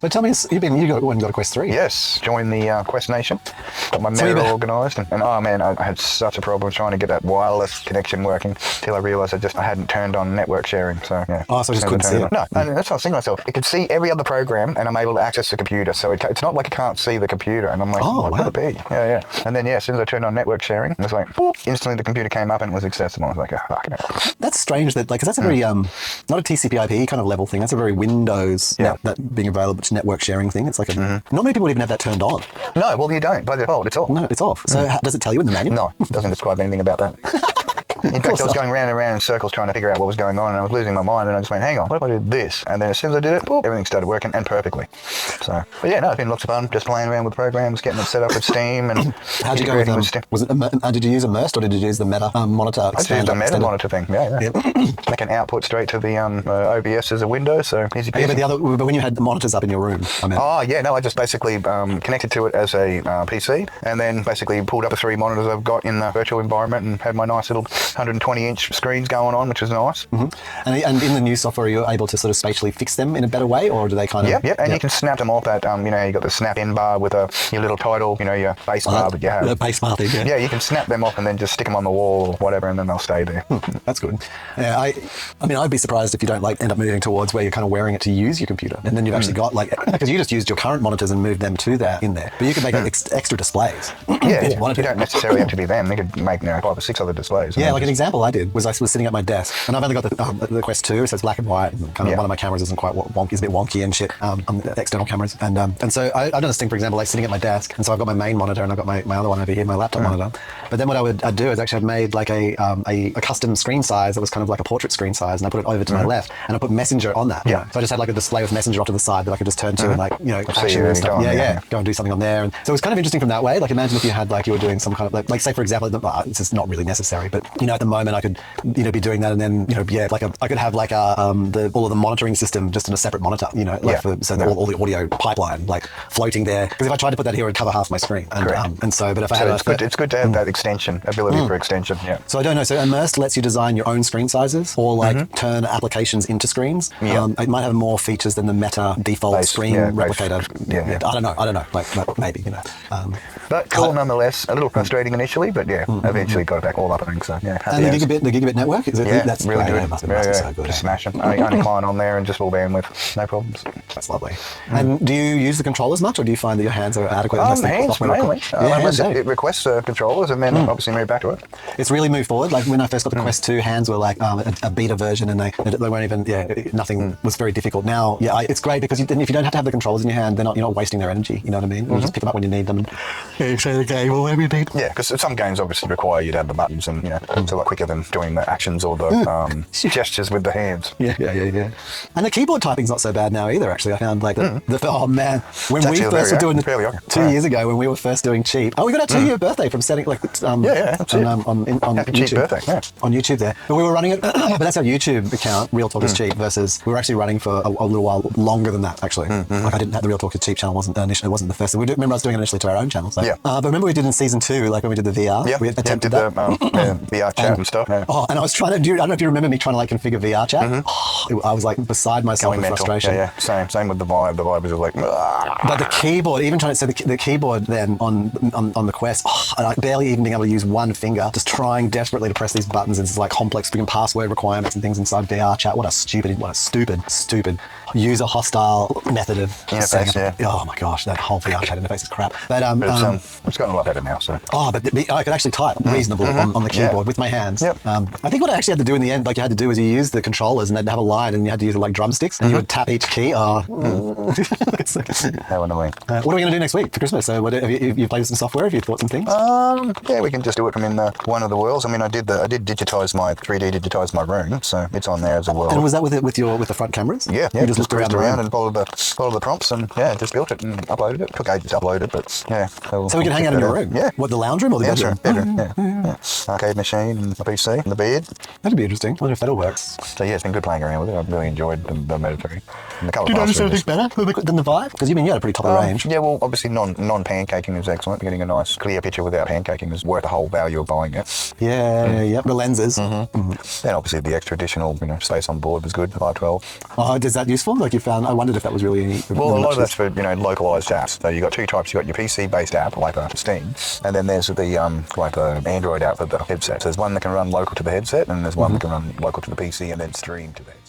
But tell me, you got a Quest 3. Yes, joined the Quest Nation. Got my mirror organised, and oh man, I had such a problem trying to get that wireless connection working till I realised I hadn't turned on network sharing. So yeah. Oh, so I just couldn't see it. No, and that's what I was thinking to myself. It could see every other program, and I'm able to access the computer. So it's not like I can't see the computer, and I'm like, what would it be? Yeah. And then as soon as I turned on network sharing, it was like, boop, instantly the computer came up and it was accessible. I was like, oh, fucking hell. That's strange that, because that's a very, not a TCP/IP kind of level thing. That's a very Windows, that being available to network sharing thing. It's like not many people would even have that turned on. No, well, you don't. By default, it's off. No, it's off. So does it tell you in the manual? No, it doesn't describe anything about that. In fact, I was going round and round in circles trying to figure out what was going on, and I was losing my mind, and I just went, hang on, what if I did this? And then as soon as I did it, boop, everything started working, and perfectly. So, but yeah, no, it's been lots of fun, just playing around with programs, getting it set up with Steam, and how'd you go with them? Was it did you use immersed, or did you use the Meta monitor? I just used the Meta monitor thing, yeah. Make an output straight to the OBS as a window, so easy peasy. Yeah, but when you had the monitors up in your room, I mean. Oh, yeah, no, I just basically connected to it as a PC, and then basically pulled up the 3 monitors I've got in the virtual environment, and had my nice little 120-inch screens going on, which was nice. And in the new software, are you able to sort of spatially fix them in a better way, or do they kind of... Yep, and you can snap them off at, you got the snap in bar with your little title, your base bar that you have. The base bar thing, Yeah, you can snap them off and then just stick them on the wall or whatever, and then they'll stay there. That's good. Yeah, I mean, I'd be surprised if you don't end up moving towards where you're kind of wearing it to use your computer, and then you've actually got because you just used your current monitors and moved them to in there, but you could make extra displays. Yeah, you don't necessarily have to be them. You could make 5 or 6 other displays. Yeah, like an example I did was I was sitting at my desk, and I've only got the Quest 2, so it's black and white, and kind of one of my cameras isn't quite wonky, it's a bit wonky and shit on the external cameras, and so I've done this thing, for example, like sitting at my desk, and so I've got my main monitor and I've got my other one over here, my laptop monitor. But then what I'd do is actually I'd made like a custom screen size that was kind of like a portrait screen size, and I put it over to my left, and I put Messenger on that. Yeah. So I just had like a display with Messenger off to the side that I could just turn to and action and stuff. Go and do something on there. And so it was kind of interesting from that way. Like imagine if you had you were doing some kind of like say for example, this is not really necessary, but at the moment I could be doing that, and then I could have all of the monitoring system just in a separate monitor, all the audio pipeline floating there, because if I tried to put that here, it'd cover half my screen. And so, but if I had it's good to have that extension ability for extension. Yeah. So I don't know. So Immersed lets you design your own screen sizes or turn applications into screens. It might have more features than the Meta default screen replicator. I don't know. Like maybe but cool nonetheless. A little frustrating initially, but eventually got it back all up. I think so. Yeah. And the gigabit network is it? Yeah, that's really good. It must be so good. Just smash them. Only client on there and just full bandwidth, no problems. That's lovely. And do you use the controllers much, or do you find that your hands are adequate? Hands mainly. It requests controllers, and then obviously move back to it. It's really moved forward. Like when I first got the Quest 2, hands were like a beta version, and they weren't even nothing was very difficult. Now it's great because if you don't have to have the controllers in your hand, you're not wasting their energy. You know what I mean? You just pick them up when you need them. And say the game or whatever you need. Yeah, because some games obviously require you to have the buttons, and it's a lot quicker than doing the actions or the gestures with the hands. Yeah. And the keyboard typing's not so bad now either. Actually, I found oh man, when we first were doing 2 years ago when we were first doing Cheep. Oh, we got our 2-year birthday from setting on YouTube. Cheap birthday, on YouTube there. But we were running it, but that's our YouTube account. Real Talk is Cheap versus we were actually running for a little while longer than that actually. Like I didn't have the Real Talk is Cheap channel. Wasn't the first. Remember I was doing it initially to our own channel. So. But remember we did in season 2, like when we did the VR. Yeah, we attempted that. VR chat and stuff. Yeah. Oh, and I was trying to do. I don't know if you remember me trying to configure VR chat. I was beside myself in frustration. Yeah. Same with the Vive. The Vive was just like. But the keyboard, even trying to say the keyboard then on the Quest, and I barely even being able to use one finger, just trying desperately to press these buttons. And it's like complex freaking password requirements and things inside VR chat. What a stupid user hostile method of interface. Oh my gosh, that whole VR chat interface is crap. But it's gotten a lot better now. So. But I could actually type reasonably on the keyboard with my hands. Yep. I think what I actually had to do in the end, you had to do is you use the controllers and they'd have a line and you had to use drumsticks and you would tap each key. How annoying. What are we going to do next week for Christmas? So have you played with some software? Have you thought some things? We can just do it from in one of the worlds. I mean, I did digitize my 3D digitize my room, so it's on there as a world. And was that with the front cameras? Yeah. You just looked around and followed the prompts and just built it and uploaded it. Took ages to upload it, but yeah. So we can hang out in your room? Yeah. What, the lounge room or the bedroom? Yeah. Arcade machine and the PC and the bed. That'd be interesting. I wonder if that'll work. So yeah, it's been good playing around with it. I've really enjoyed the Mediterranean. Do you notice anything better than the Vive? Because you had a pretty top of range. Yeah, well, obviously non-pancaking is excellent. Getting a nice clear picture without pancaking is worth the whole value of buying it. Yeah. The lenses. And obviously the extra additional space on board was good. 512. Oh, is that useful? useful? Like you found, I wondered if that was really... Well, a lot of that's for, localized apps. So you've got two types. You've got your PC-based app, like Steam, and then there's the Android app for the headset. So there's one that can run local to the headset, and there's one that can run local to the PC and then stream to the headset.